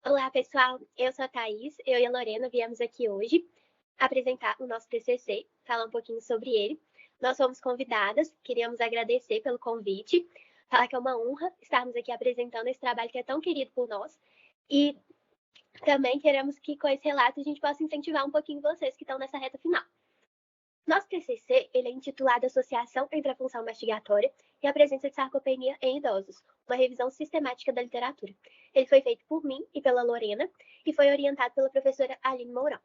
Olá, pessoal. Eu sou a Thaís, eu e a Lorena viemos aqui hoje apresentar o nosso TCC, falar um pouquinho sobre ele. Nós fomos convidadas, queríamos agradecer pelo convite, falar que é uma honra estarmos aqui apresentando esse trabalho que é tão querido por nós. E também queremos que com esse relato a gente possa incentivar um pouquinho vocês que estão nessa reta final. Nosso TCC ele é intitulado Associação entre a função mastigatória e a presença de sarcopenia em idosos, uma revisão sistemática da literatura. Ele foi feito por mim e pela Lorena e foi orientado pela professora Aline Mourão.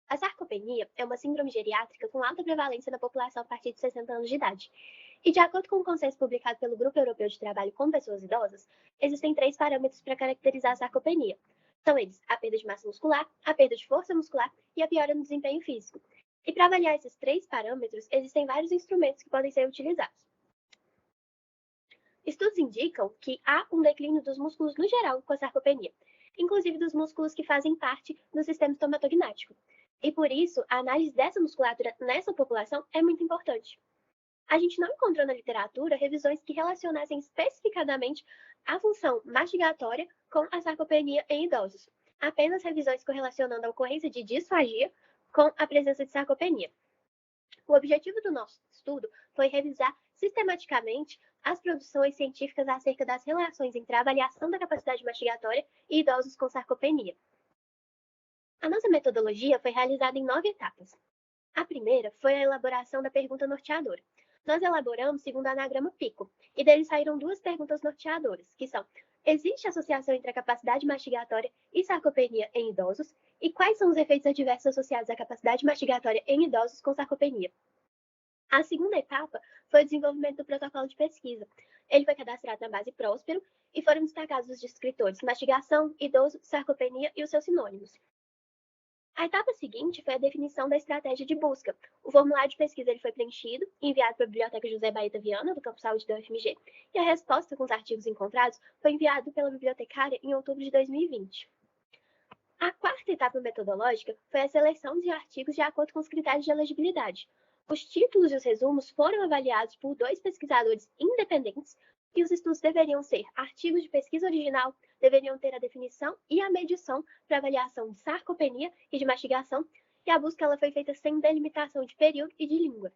A sarcopenia é uma síndrome geriátrica com alta prevalência na população a partir de 60 anos de idade. E de acordo com o consenso publicado pelo Grupo Europeu de Trabalho com Pessoas Idosas, existem 3 parâmetros para caracterizar a sarcopenia. São eles a perda de massa muscular, a perda de força muscular e a piora no desempenho físico. E para avaliar esses 3 parâmetros, existem vários instrumentos que podem ser utilizados. Estudos indicam que há um declínio dos músculos no geral com a sarcopenia, inclusive dos músculos que fazem parte do sistema estomatognático. E por isso, a análise dessa musculatura nessa população é muito importante. A gente não encontrou na literatura revisões que relacionassem especificadamente a função mastigatória com a sarcopenia em idosos, apenas revisões correlacionando a ocorrência de disfagia com a presença de sarcopenia. O objetivo do nosso estudo foi revisar sistematicamente as produções científicas acerca das relações entre a avaliação da capacidade mastigatória e idosos com sarcopenia. A nossa metodologia foi realizada em 9 etapas. A primeira foi a elaboração da pergunta norteadora. Nós elaboramos segundo o anagrama PICO, e dele saíram 2 perguntas norteadoras, que são: existe associação entre a capacidade mastigatória e sarcopenia em idosos? E quais são os efeitos adversos associados à capacidade mastigatória em idosos com sarcopenia? A segunda etapa foi o desenvolvimento do protocolo de pesquisa. Ele foi cadastrado na base Próspero e foram destacados os descritores mastigação, idoso, sarcopenia e os seus sinônimos. A etapa seguinte foi a definição da estratégia de busca. O formulário de pesquisa ele foi preenchido e enviado para a Biblioteca José Baeta Viana, do Campo Saúde da UFMG, e a resposta com os artigos encontrados foi enviada pela bibliotecária em outubro de 2020. A quarta etapa metodológica foi a seleção de artigos de acordo com os critérios de elegibilidade. Os títulos e os resumos foram avaliados por 2 pesquisadores independentes e os estudos deveriam ser artigos de pesquisa original, deveriam ter a definição e a medição para avaliação de sarcopenia e de mastigação, e a busca ela foi feita sem delimitação de período e de língua.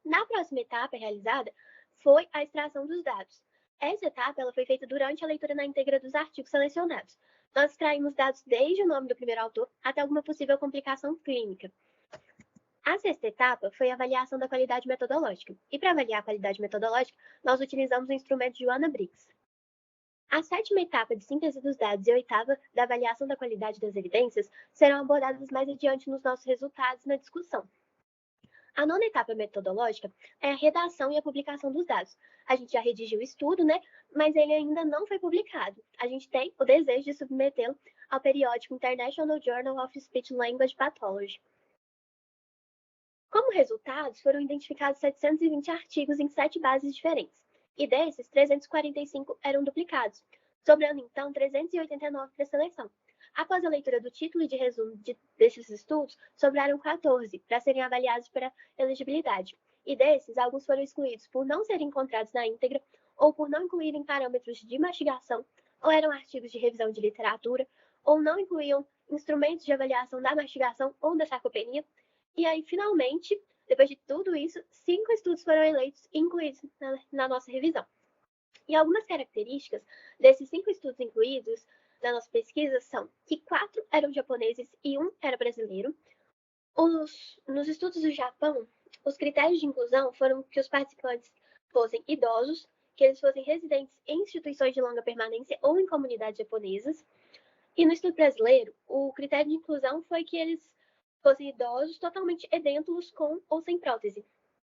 Na próxima etapa realizada foi a extração dos dados. Essa etapa ela foi feita durante a leitura na íntegra dos artigos selecionados. Nós extraímos dados desde o nome do primeiro autor até alguma possível complicação clínica. A sexta etapa foi a avaliação da qualidade metodológica. E para avaliar a qualidade metodológica, nós utilizamos o instrumento Joanna Briggs. A sétima etapa de síntese dos dados e a oitava da avaliação da qualidade das evidências serão abordadas mais adiante nos nossos resultados na discussão. A nona etapa metodológica é a redação e a publicação dos dados. A gente já redigiu o estudo, né? Mas ele ainda não foi publicado. A gente tem o desejo de submetê-lo ao periódico International Journal of Speech Language Pathology. Como resultados, foram identificados 720 artigos em 7 bases diferentes, e desses, 345 eram duplicados, sobrando então 389 para a seleção. Após a leitura do título e de resumo desses estudos, sobraram 14 para serem avaliados para elegibilidade, e desses, alguns foram excluídos por não serem encontrados na íntegra, ou por não incluírem parâmetros de mastigação, ou eram artigos de revisão de literatura, ou não incluíam instrumentos de avaliação da mastigação ou da sarcopenia. E aí, finalmente, depois de tudo isso, 5 estudos foram eleitos e incluídos na nossa revisão. E algumas características desses 5 estudos incluídos na nossa pesquisa são que 4 eram japoneses e 1 era brasileiro. Nos estudos do Japão, os critérios de inclusão foram que os participantes fossem idosos, que eles fossem residentes em instituições de longa permanência ou em comunidades japonesas. E no estudo brasileiro, o critério de inclusão foi que eles fossem idosos totalmente edêntulos com ou sem prótese.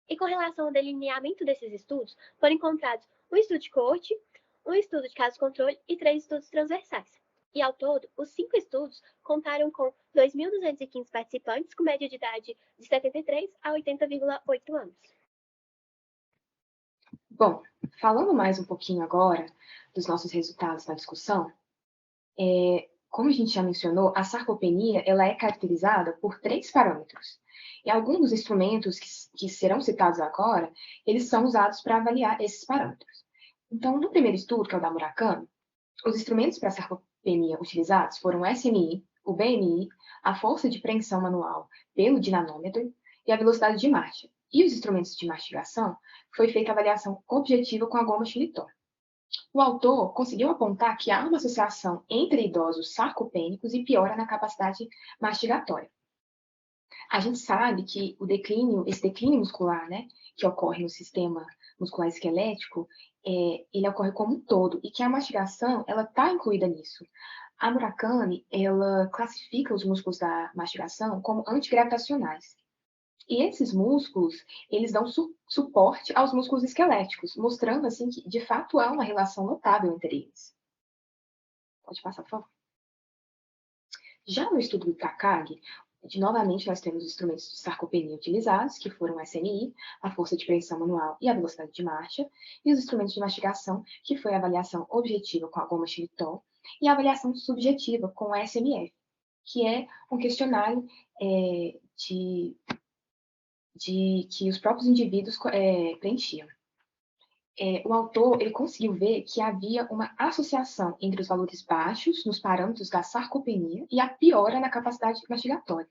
E com relação ao delineamento desses estudos, foram encontrados um estudo de coorte, um estudo de caso-controle e 3 estudos transversais. E ao todo, os 5 estudos contaram com 2.215 participantes com média de idade de 73 a 80,8 anos. Bom, falando mais um pouquinho agora dos nossos resultados na discussão, como a gente já mencionou, a sarcopenia ela é caracterizada por 3 parâmetros. E alguns dos instrumentos que serão citados agora, eles são usados para avaliar esses parâmetros. Então, no primeiro estudo, que é o da Murakami, os instrumentos para sarcopenia utilizados foram o SMI, o BMI, a força de preensão manual pelo dinanômetro e a velocidade de marcha. E os instrumentos de mastigação, foi feita a avaliação objetiva com a goma xilitol. O autor conseguiu apontar que há uma associação entre idosos sarcopênicos e piora na capacidade mastigatória. A gente sabe que esse declínio muscular, né, que ocorre no sistema muscular esquelético, ele ocorre como um todo, e que a mastigação, ela está incluída nisso. A Murakami, ela classifica os músculos da mastigação como antigravitacionais. E esses músculos, eles dão suporte aos músculos esqueléticos, mostrando, assim, que, de fato, há uma relação notável entre eles. Pode passar, por favor. Já no estudo do Takagi, novamente nós temos os instrumentos de sarcopenia utilizados, que foram o SMI, a força de preensão manual e a velocidade de marcha, e os instrumentos de mastigação, que foi a avaliação objetiva com a goma xilitol, e a avaliação subjetiva com o SMF, que é um questionário que os próprios indivíduos preenchiam. O autor ele conseguiu ver que havia uma associação entre os valores baixos nos parâmetros da sarcopenia e a piora na capacidade mastigatória.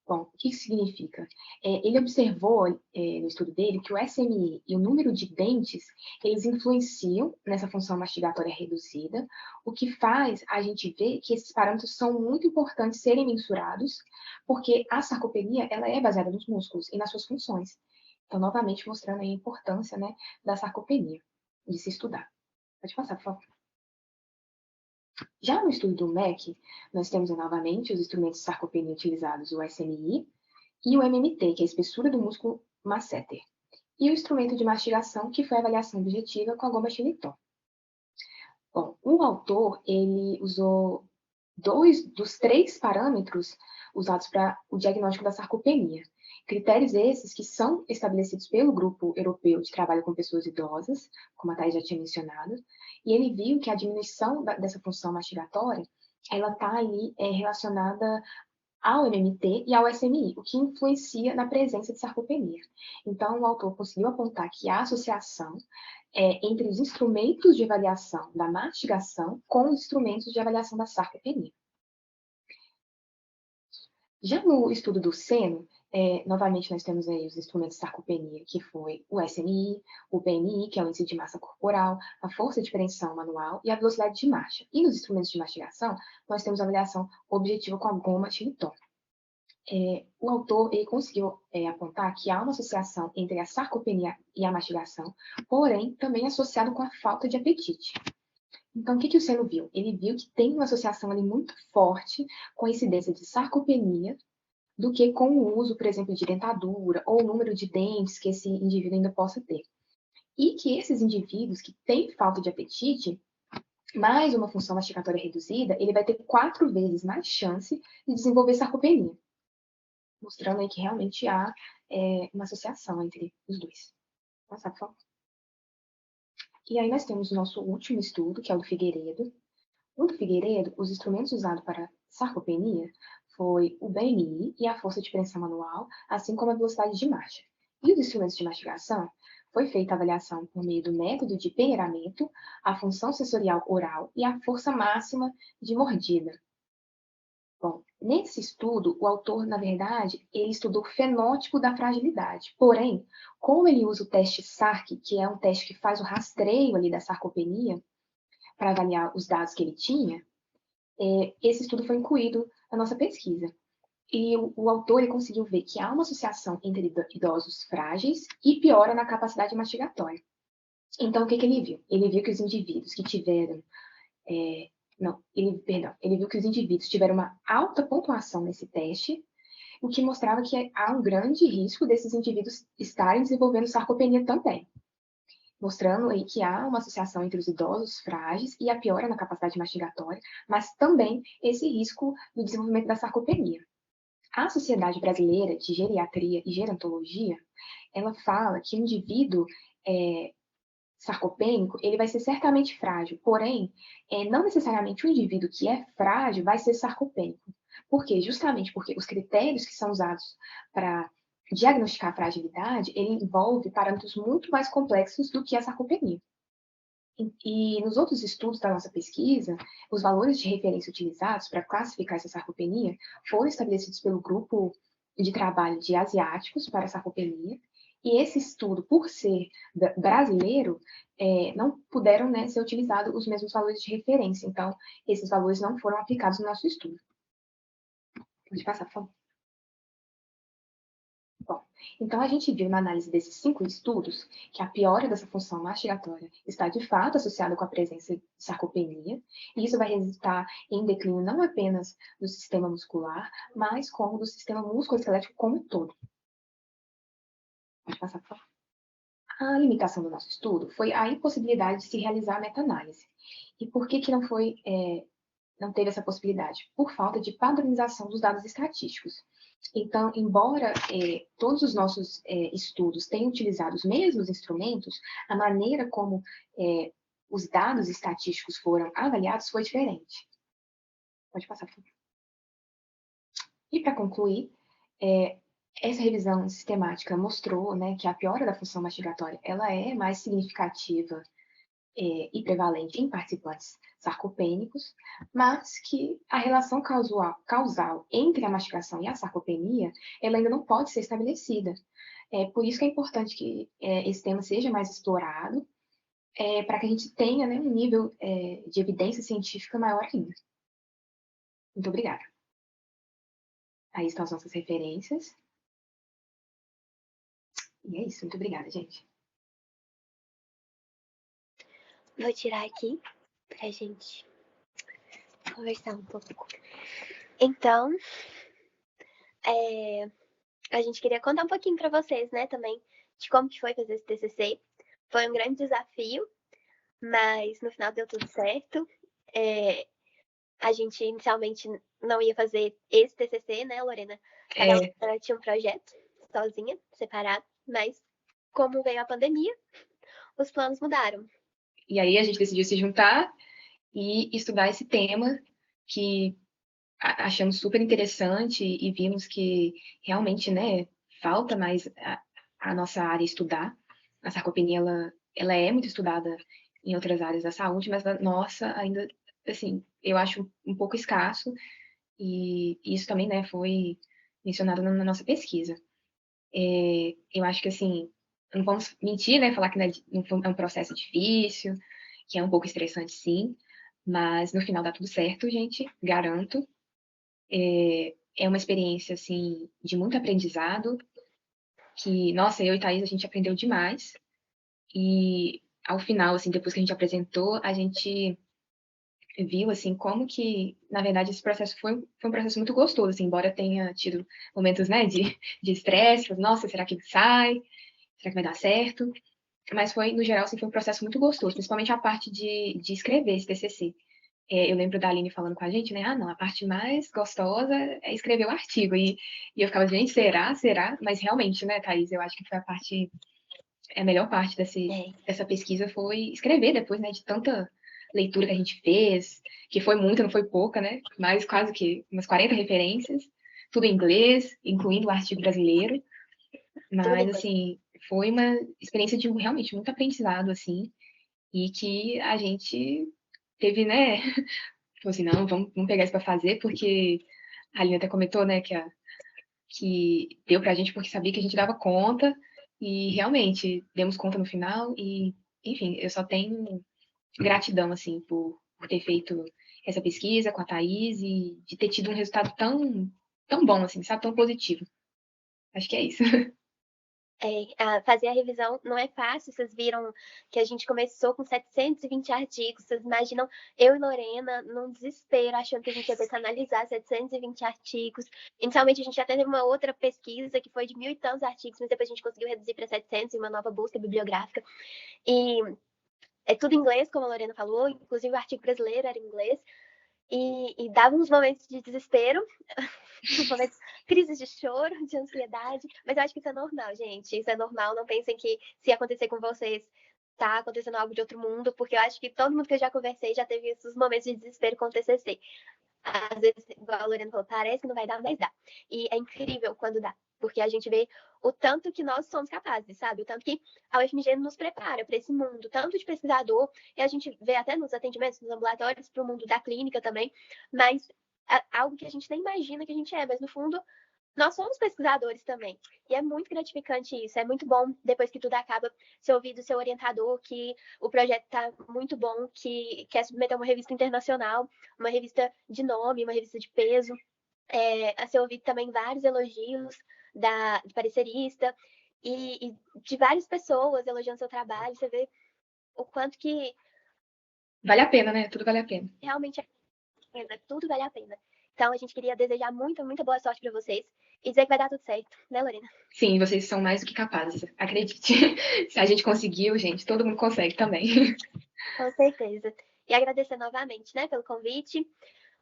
Bom, o que isso significa? Ele observou no estudo dele que o SMI e o número de dentes, eles influenciam nessa função mastigatória reduzida, o que faz a gente ver que esses parâmetros são muito importantes serem mensurados, porque a sarcopenia ela é baseada nos músculos e nas suas funções. Então, novamente, mostrando a importância, né, da sarcopenia, de se estudar. Pode passar, por favor. Já no estudo do MEC, nós temos novamente os instrumentos de sarcopenia utilizados, o SMI e o MMT, que é a espessura do músculo masseter, e o instrumento de mastigação, que foi a avaliação objetiva com a goma xilitol. Bom, o autor ele usou 2 dos 3 parâmetros usados para o diagnóstico da sarcopenia. Critérios esses que são estabelecidos pelo Grupo Europeu de Trabalho com Pessoas Idosas, como a Thais já tinha mencionado, e ele viu que a diminuição dessa função mastigatória, ela está ali relacionada ao MMT e ao SMI, o que influencia na presença de sarcopenia. Então, o autor conseguiu apontar que há associação entre os instrumentos de avaliação da mastigação com os instrumentos de avaliação da sarcopenia. Já no estudo do seno, novamente nós temos aí os instrumentos de sarcopenia, que foi o SMI, o BMI, que é o índice de massa corporal, a força de preensão manual e a velocidade de marcha. E nos instrumentos de mastigação, nós temos a avaliação objetiva com a goma xilitol. O autor ele conseguiu apontar que há uma associação entre a sarcopenia e a mastigação, porém também associado com a falta de apetite. Então, o que o Seno viu? Ele viu que tem uma associação ali muito forte com a incidência de sarcopenia do que com o uso, por exemplo, de dentadura ou o número de dentes que esse indivíduo ainda possa ter. E que esses indivíduos que têm falta de apetite, mais uma função mastigatória reduzida, ele vai ter 4 vezes mais chance de desenvolver sarcopenia, mostrando aí que realmente há uma associação entre os dois. Passar, por favor. E aí nós temos o nosso último estudo, que é o do Figueiredo. No do Figueiredo, os instrumentos usados para sarcopenia foi o BMI e a força de preensão manual, assim como a velocidade de marcha. E os instrumentos de mastigação foi feita a avaliação por meio do método de peneiramento, a função sensorial oral e a força máxima de mordida. Bom, nesse estudo, o autor, na verdade, ele estudou o fenótipo da fragilidade. Porém, como ele usa o teste SARC, que é um teste que faz o rastreio ali da sarcopenia, para avaliar os dados que ele tinha, esse estudo foi incluído na nossa pesquisa. E o autor ele conseguiu ver que há uma associação entre idosos frágeis e piora na capacidade mastigatória. Então, o que ele viu? Ele viu que os indivíduos que tiveram ele viu que os indivíduos tiveram uma alta pontuação nesse teste, o que mostrava que há um grande risco desses indivíduos estarem desenvolvendo sarcopenia também, mostrando aí que há uma associação entre os idosos frágeis e a piora na capacidade mastigatória, mas também esse risco do desenvolvimento da sarcopenia. A Sociedade Brasileira de Geriatria e Gerontologia, ela fala que o indivíduo sarcopênico, ele vai ser certamente frágil, porém, não necessariamente o indivíduo que é frágil vai ser sarcopênico. Por quê? Justamente porque os critérios que são usados para diagnosticar a fragilidade, ele envolve parâmetros muito mais complexos do que a sarcopenia. E nos outros estudos da nossa pesquisa, os valores de referência utilizados para classificar essa sarcopenia foram estabelecidos pelo grupo de trabalho de asiáticos para a sarcopenia, e esse estudo, por ser brasileiro, não puderam, né, ser utilizados os mesmos valores de referência, então esses valores não foram aplicados no nosso estudo. Pode passar, por favor. Bom, então a gente viu na análise desses 5 estudos que a piora dessa função mastigatória está de fato associada com a presença de sarcopenia, e isso vai resultar em declínio não apenas do sistema muscular, mas como do sistema musculoesquelético como um todo. Pode passar, por favor. A limitação do nosso estudo foi a impossibilidade de se realizar a meta-análise. E por que não teve essa possibilidade? Por falta de padronização dos dados estatísticos. Então, embora todos os nossos estudos tenham utilizado os mesmos instrumentos, a maneira como os dados estatísticos foram avaliados foi diferente. Pode passar, por favor. E para concluir, essa revisão sistemática mostrou, né, que a piora da função mastigatória ela é mais significativa e prevalente em participantes sarcopênicos, mas que a relação causal entre a mastigação e a sarcopenia ela ainda não pode ser estabelecida. Por isso que é importante que esse tema seja mais explorado, para que a gente tenha, né, um nível de evidência científica maior ainda. Muito obrigada. Aí estão as nossas referências. E é isso. Muito obrigada, gente. Vou tirar aqui pra gente conversar um pouco. Então, a gente queria contar um pouquinho pra vocês, né, também, de como que foi fazer esse TCC. Foi um grande desafio, mas no final deu tudo certo. A gente inicialmente não ia fazer esse TCC, né, Lorena? Cada uma tinha um projeto sozinha, separado, mas como veio a pandemia, os planos mudaram. E aí a gente decidiu se juntar e estudar esse tema que achamos super interessante e vimos que realmente, né, falta mais a nossa área estudar. A sarcopenia, ela é muito estudada em outras áreas da saúde, mas a nossa ainda, assim, eu acho um pouco escasso, e isso também, né, foi mencionado na nossa pesquisa. Eu acho que, assim, não vamos mentir, né, falar que é um processo difícil, que é um pouco estressante, sim, mas no final dá tudo certo, gente, garanto. É uma experiência, assim, de muito aprendizado, que, nossa, eu e Thaís, a gente aprendeu demais. E, ao final, assim, depois que a gente apresentou, a gente viu, assim, como que, na verdade, esse processo foi um processo muito gostoso, assim, embora tenha tido momentos, né, de estresse, nossa, será que sai? Será que vai dar certo? Mas foi, no geral, assim, foi um processo muito gostoso, principalmente a parte de escrever esse TCC. Eu lembro da Aline falando com a gente, né? Ah, não, a parte mais gostosa é escrever o artigo. E eu ficava, gente, será? Será? Mas realmente, né, Thaís, eu acho que foi a melhor parte dessa pesquisa foi escrever depois, né, de tanta leitura que a gente fez, que foi muita, não foi pouca, né? Mas quase que umas 40 referências, tudo em inglês, incluindo o artigo brasileiro. Mas, assim, foi uma experiência de realmente muito aprendizado, assim, e que a gente teve, né? Falou assim, não, vamos pegar isso para fazer, porque a Aline até comentou, né, que deu pra gente porque sabia que a gente dava conta, e realmente demos conta no final, e, enfim, eu só tenho gratidão, assim, por ter feito essa pesquisa com a Thaís e de ter tido um resultado tão bom, assim, sabe, tão positivo. Acho que é isso. Fazer a revisão não é fácil. Vocês viram que a gente começou com 720 artigos. Vocês imaginam eu e Lorena num desespero, achando que a gente ia ter que analisar 720 artigos. Inicialmente, a gente até teve uma outra pesquisa que foi de 1.000 e tantos artigos, mas depois a gente conseguiu reduzir para 700 em uma nova busca bibliográfica. E é tudo em inglês, como a Lorena falou, inclusive o artigo brasileiro era em inglês. E dava uns momentos de desespero, uns momentos, crises de choro, de ansiedade, mas eu acho que isso é normal, gente. Isso é normal, não pensem que se acontecer com vocês, tá acontecendo algo de outro mundo, porque eu acho que todo mundo que eu já conversei já teve esses momentos de desespero com o TCC. Às vezes, igual a Lorena falou, parece que não vai dar, mas dá. E é incrível quando dá. porque a gente vê o tanto que nós somos capazes, sabe? O tanto que a UFMG nos prepara para esse mundo, tanto de pesquisador, e a gente vê até nos atendimentos, nos ambulatórios, para o mundo da clínica também, mas algo que a gente nem imagina que a gente é, mas no fundo nós somos pesquisadores também. E é muito gratificante isso. É muito bom, depois que tudo acaba, você ouvir do seu orientador que o projeto está muito bom, que quer submeter uma revista internacional, uma revista de nome, uma revista de peso. A ser ouvido também vários elogios de parecerista e de várias pessoas elogiando seu trabalho. Você vê o quanto que Vale a pena, né? Tudo vale a pena. realmente tudo vale a pena. Então, a gente queria desejar muita, muita boa sorte para vocês e dizer que vai dar tudo certo, né, Lorena? Sim, vocês são mais do que capazes, acredite. Se a gente conseguiu, gente, todo mundo consegue também. Com certeza. E agradecer novamente, né, pelo convite,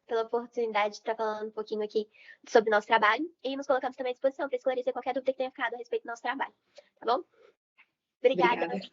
pela oportunidade de estar falando um pouquinho aqui sobre o nosso trabalho e nos colocamos também à disposição para esclarecer qualquer dúvida que tenha ficado a respeito do nosso trabalho, tá bom? Obrigada. Obrigada.